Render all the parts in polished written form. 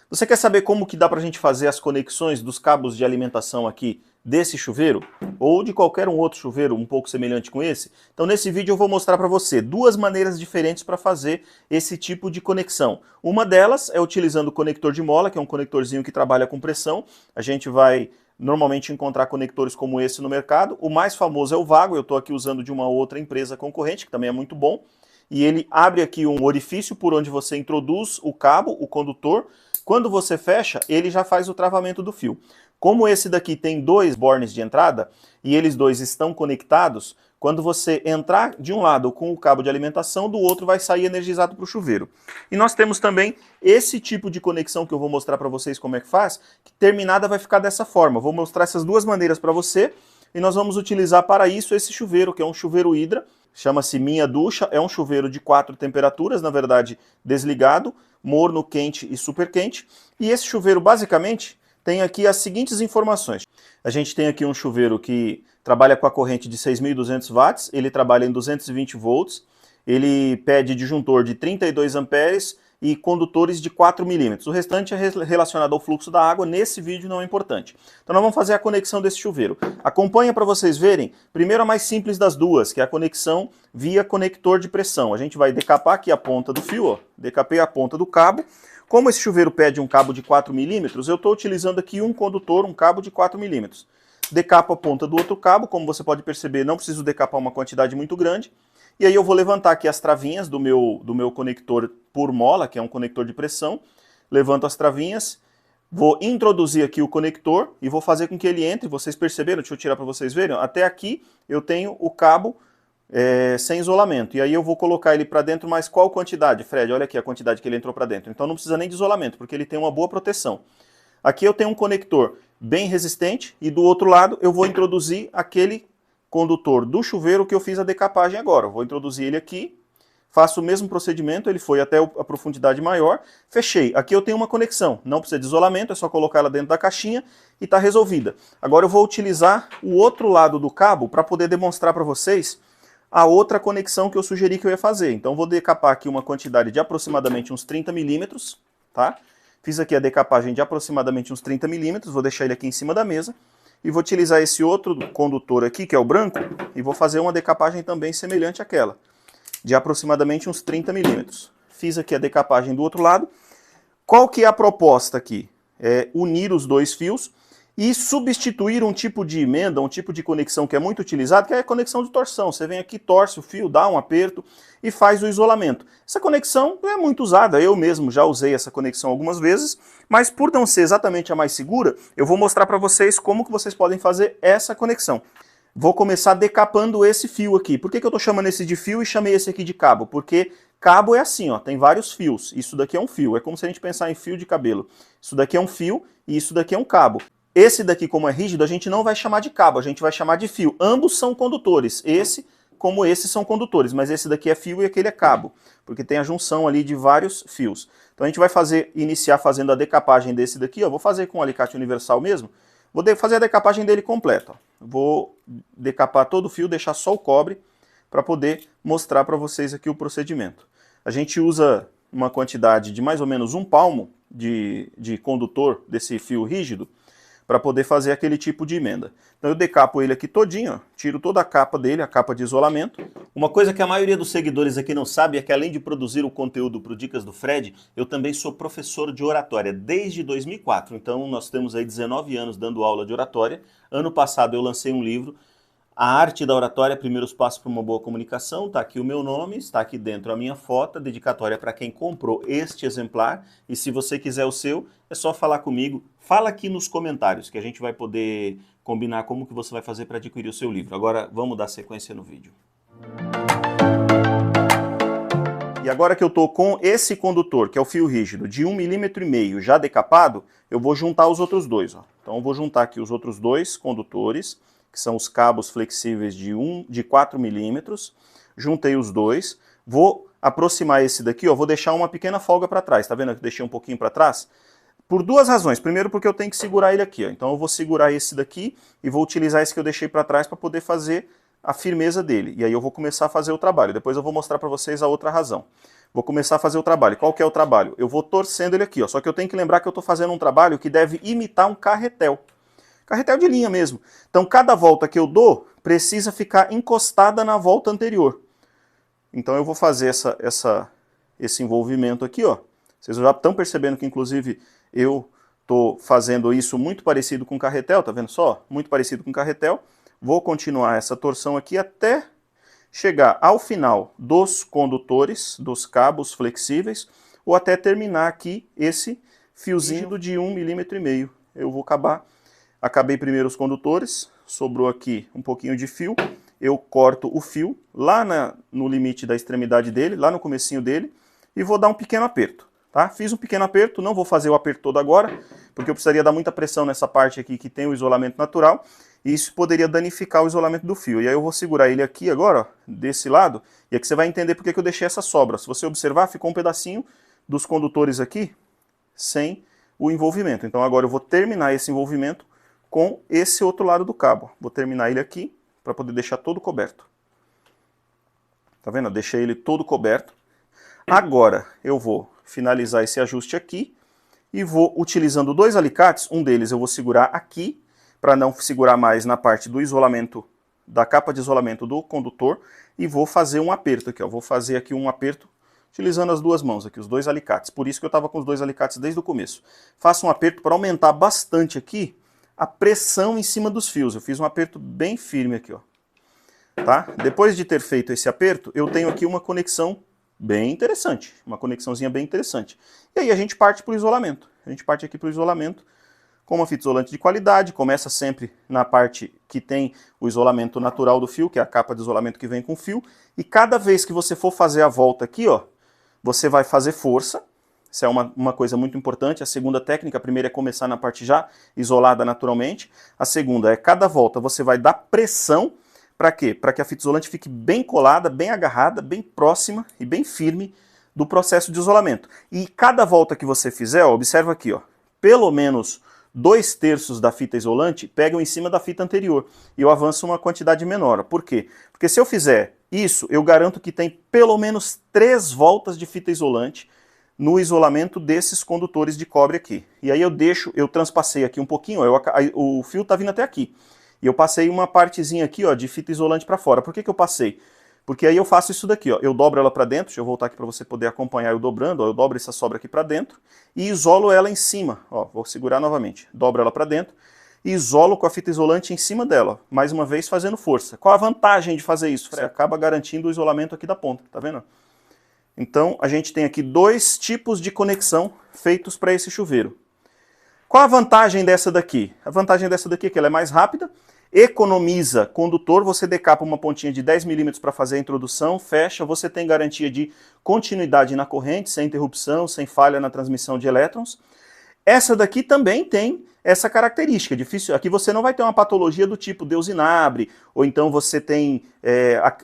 Você quer saber como que dá para a gente fazer as conexões dos cabos de alimentação aqui desse chuveiro? Ou de qualquer um outro chuveiro um pouco semelhante com esse? Então nesse vídeo eu vou mostrar para você duas maneiras diferentes para fazer esse tipo de conexão. Uma delas é utilizando o conector de mola, que é um conectorzinho que trabalha com pressão. A gente vai normalmente encontrar conectores como esse no mercado. O mais famoso é o Vago, eu estou aqui usando de uma outra empresa concorrente, que também é muito bom. E ele abre aqui um orifício por onde você introduz o cabo, o condutor. Quando você fecha, ele já faz o travamento do fio. Como esse daqui tem dois bornes de entrada, e eles dois estão conectados, quando você entrar de um lado com o cabo de alimentação, do outro vai sair energizado para o chuveiro. E nós temos também esse tipo de conexão que eu vou mostrar para vocês como é que faz, que terminada vai ficar dessa forma. Eu vou mostrar essas duas maneiras para você, e nós vamos utilizar para isso esse chuveiro, que é um chuveiro Hydra, chama-se Minha Ducha, é um chuveiro de 4 temperaturas, na verdade desligado, morno, quente e super quente. E esse chuveiro basicamente tem aqui as seguintes informações. A gente tem aqui um chuveiro que trabalha com a corrente de 6.200 watts, ele trabalha em 220 volts, ele pede disjuntor de 32 amperes e condutores de 4 milímetros. O restante é relacionado ao fluxo da água, nesse vídeo não é importante. Então nós vamos fazer a conexão desse chuveiro. Acompanha para vocês verem, primeiro a mais simples das duas, que é a conexão via conector de pressão. A gente vai decapar aqui a ponta do fio, ó. Decapei a ponta do cabo. Como esse chuveiro pede um cabo de 4 milímetros, eu estou utilizando aqui um condutor, um cabo de 4 milímetros. Decapo a ponta do outro cabo, como você pode perceber, não preciso decapar uma quantidade muito grande. E aí eu vou levantar aqui as travinhas do meu conector por mola, que é um conector de pressão. Levanto as travinhas, vou introduzir aqui o conector e vou fazer com que ele entre. Vocês perceberam? Deixa eu tirar para vocês verem. Até aqui eu tenho o cabo sem isolamento. E aí eu vou colocar ele para dentro, mas qual quantidade? Fred, olha aqui a quantidade que ele entrou para dentro. Então não precisa nem de isolamento, porque ele tem uma boa proteção. Aqui eu tenho um conector bem resistente e do outro lado eu vou introduzir aquele condutor do chuveiro que eu fiz a decapagem agora. Eu vou introduzir ele aqui, faço o mesmo procedimento, ele foi até a profundidade maior, fechei. Aqui eu tenho uma conexão, não precisa de isolamento, é só colocar ela dentro da caixinha e está resolvida. Agora eu vou utilizar o outro lado do cabo para poder demonstrar para vocês a outra conexão que eu sugeri que eu ia fazer. Então vou decapar aqui uma quantidade de aproximadamente uns 30 milímetros, tá? Fiz aqui a decapagem de aproximadamente uns 30 milímetros, vou deixar ele aqui em cima da mesa. E vou utilizar esse outro condutor aqui, que é o branco, e vou fazer uma decapagem também semelhante àquela, de aproximadamente uns 30 milímetros. Fiz aqui a decapagem do outro lado. Qual que é a proposta aqui? É unir os dois fios e substituir um tipo de emenda, um tipo de conexão que é muito utilizado, que é a conexão de torção. Você vem aqui, torce o fio, dá um aperto e faz o isolamento. Essa conexão é muito usada, eu mesmo já usei essa conexão algumas vezes, mas por não ser exatamente a mais segura, eu vou mostrar para vocês como que vocês podem fazer essa conexão. Vou começar decapando esse fio aqui. Por que eu estou chamando esse de fio e chamei esse aqui de cabo? Porque cabo é assim, ó, tem vários fios. Isso daqui é um fio, é como se a gente pensar em fio de cabelo. Isso daqui é um fio e isso daqui é um cabo. Esse daqui, como é rígido, a gente não vai chamar de cabo, a gente vai chamar de fio. Ambos são condutores. Esse, como esse, são condutores, mas esse daqui é fio e aquele é cabo, porque tem a junção ali de vários fios. Então a gente vai iniciar fazendo a decapagem desse daqui, ó. Vou fazer com um alicate universal mesmo. Vou fazer a decapagem dele completa. Vou decapar todo o fio, deixar só o cobre, para poder mostrar para vocês aqui o procedimento. A gente usa uma quantidade de mais ou menos 1 palmo de condutor desse fio rígido, para poder fazer aquele tipo de emenda. Então eu decapo ele aqui todinho, ó, tiro toda a capa dele, a capa de isolamento. Uma coisa que a maioria dos seguidores aqui não sabe é que além de produzir o conteúdo para o Dicas do Fred, eu também sou professor de oratória desde 2004. Então nós temos aí 19 anos dando aula de oratória. Ano passado eu lancei um livro, A Arte da Oratória, Primeiros Passos para uma Boa Comunicação. Está aqui o meu nome, está aqui dentro a minha foto, dedicatória para quem comprou este exemplar. E se você quiser o seu, é só falar comigo. Fala aqui nos comentários que a gente vai poder combinar como que você vai fazer para adquirir o seu livro. Agora vamos dar sequência no vídeo. E agora que eu estou com esse condutor, que é o fio rígido, de 1,5 mm já decapado, eu vou juntar os outros dois. Ó. Então eu vou juntar aqui os outros dois condutores, que são os cabos flexíveis de 4 milímetros. Juntei os dois. Vou aproximar esse daqui, ó, vou deixar uma pequena folga para trás. Tá vendo que eu deixei um pouquinho para trás? Por duas razões. Primeiro, porque eu tenho que segurar ele aqui. Ó. Então eu vou segurar esse daqui e vou utilizar esse que eu deixei para trás para poder fazer a firmeza dele. E aí eu vou começar a fazer o trabalho. Depois eu vou mostrar para vocês a outra razão. vou começar a fazer o trabalho. Qual que é o trabalho? Eu vou torcendo ele aqui, ó. Só que eu tenho que lembrar que eu estou fazendo um trabalho que deve imitar um carretel. Carretel de linha mesmo. Então, cada volta que eu dou precisa ficar encostada na volta anterior. Então, eu vou fazer esse envolvimento aqui, ó. Vocês já estão percebendo que, inclusive, eu estou fazendo isso muito parecido com carretel, tá vendo só? Muito parecido com carretel. Vou continuar essa torção aqui até chegar ao final dos condutores, dos cabos flexíveis, ou até terminar aqui esse fiozinho de 1,5 mm. Eu vou acabei primeiro os condutores, sobrou aqui um pouquinho de fio, eu corto o fio lá no limite da extremidade dele, lá no comecinho dele, e vou dar um pequeno aperto. Tá? Fiz um pequeno aperto, não vou fazer o aperto todo agora, porque eu precisaria dar muita pressão nessa parte aqui que tem o isolamento natural, e isso poderia danificar o isolamento do fio. E aí eu vou segurar ele aqui agora, ó, desse lado, e aqui você vai entender porque que eu deixei essa sobra. Se você observar, ficou um pedacinho dos condutores aqui sem o envolvimento. Então agora eu vou terminar esse envolvimento com esse outro lado do cabo. Vou terminar ele aqui para poder deixar todo coberto. Tá vendo? Deixei ele todo coberto. Agora eu vou finalizar esse ajuste aqui e vou, utilizando dois alicates, um deles eu vou segurar aqui, para não segurar mais na parte do isolamento, da capa de isolamento do condutor, e vou fazer um aperto aqui, ó. Vou fazer aqui um aperto utilizando as duas mãos aqui, os dois alicates. Por isso que eu estava com os dois alicates desde o começo. Faço um aperto para aumentar bastante aqui a pressão em cima dos fios. Eu fiz um aperto bem firme aqui, ó. Tá? Depois de ter feito esse aperto, eu tenho aqui uma conexão bem interessante, uma conexãozinha bem interessante. E aí a gente parte para o isolamento. A gente parte aqui para o isolamento com uma fita isolante de qualidade, começa sempre na parte que tem o isolamento natural do fio, que é a capa de isolamento que vem com o fio, e cada vez que você for fazer a volta aqui, ó, você vai fazer força. Isso é uma coisa muito importante. A segunda técnica, a primeira é começar na parte já isolada naturalmente, a segunda é cada volta você vai dar pressão. Para quê? Para que a fita isolante fique bem colada, bem agarrada, bem próxima e bem firme do processo de isolamento. E cada volta que você fizer, ó, observa aqui, ó, pelo menos 2/3 da fita isolante pegam em cima da fita anterior. E eu avanço uma quantidade menor. Por quê? Porque se eu fizer isso, eu garanto que tem pelo menos 3 voltas de fita isolante no isolamento desses condutores de cobre aqui. E aí eu transpassei aqui um pouquinho, o fio está vindo até aqui. E eu passei uma partezinha aqui, ó, de fita isolante para fora. Por que que eu passei? Porque aí eu faço isso daqui, ó. Eu dobro ela para dentro, deixa eu voltar aqui para você poder acompanhar eu dobrando, ó. Eu dobro essa sobra aqui para dentro e isolo ela em cima, ó. Vou segurar novamente. Dobro ela para dentro e isolo com a fita isolante em cima dela, ó. Mais uma vez fazendo força. Qual a vantagem de fazer isso? Você acaba garantindo o isolamento aqui da ponta, tá vendo? Então a gente tem aqui 2 tipos de conexão feitos para esse chuveiro. Qual a vantagem dessa daqui? A vantagem dessa daqui é que ela é mais rápida, economiza condutor, você decapa uma pontinha de 10 mm para fazer a introdução, fecha, você tem garantia de continuidade na corrente, sem interrupção, sem falha na transmissão de elétrons. Essa daqui também tem essa característica, difícil. Aqui você não vai ter uma patologia do tipo Deus inabre, ou então você tem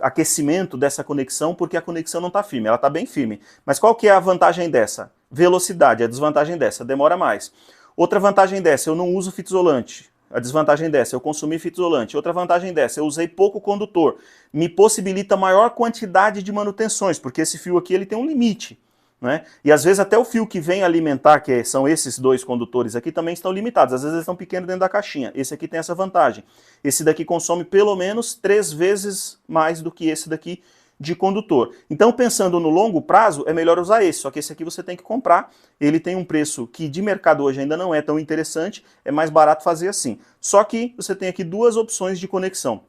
aquecimento dessa conexão porque a conexão não está firme, ela está bem firme. Mas qual que é a vantagem dessa? Velocidade, a desvantagem dessa, demora mais. Outra vantagem dessa, eu não uso fita isolante. A desvantagem dessa, eu consumi fita isolante. Outra vantagem dessa, eu usei pouco condutor. Me possibilita maior quantidade de manutenções, porque esse fio aqui ele tem um limite, né? E às vezes até o fio que vem alimentar, que são esses 2 condutores aqui, também estão limitados. Às vezes eles estão pequenos dentro da caixinha. Esse aqui tem essa vantagem. Esse daqui consome pelo menos 3 vezes mais do que esse daqui de condutor. Então, pensando no longo prazo, é melhor usar esse, só que esse aqui você tem que comprar, ele tem um preço que de mercado hoje ainda não é tão interessante, é mais barato fazer assim. Só que você tem aqui 2 opções de conexão.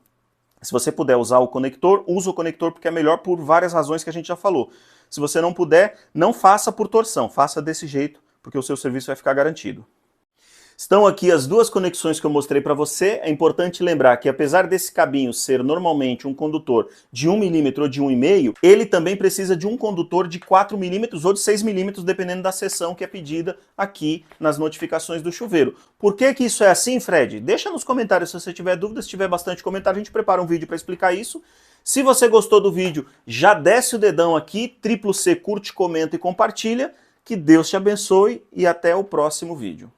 Se você puder usar o conector, usa o conector porque é melhor por várias razões que a gente já falou. Se você não puder, não faça por torção, faça desse jeito, porque o seu serviço vai ficar garantido. Estão aqui as 2 conexões que eu mostrei para você. É importante lembrar que apesar desse cabinho ser normalmente um condutor de 1 mm ou de 1,5, ele também precisa de um condutor de 4 mm ou de 6 mm, dependendo da seção que é pedida aqui nas notificações do chuveiro. Por que que isso é assim, Fred? Deixa nos comentários se você tiver dúvidas. Se tiver bastante comentário, a gente prepara um vídeo para explicar isso. Se você gostou do vídeo, já desce o dedão aqui, C, curte, comenta e compartilha. Que Deus te abençoe e até o próximo vídeo.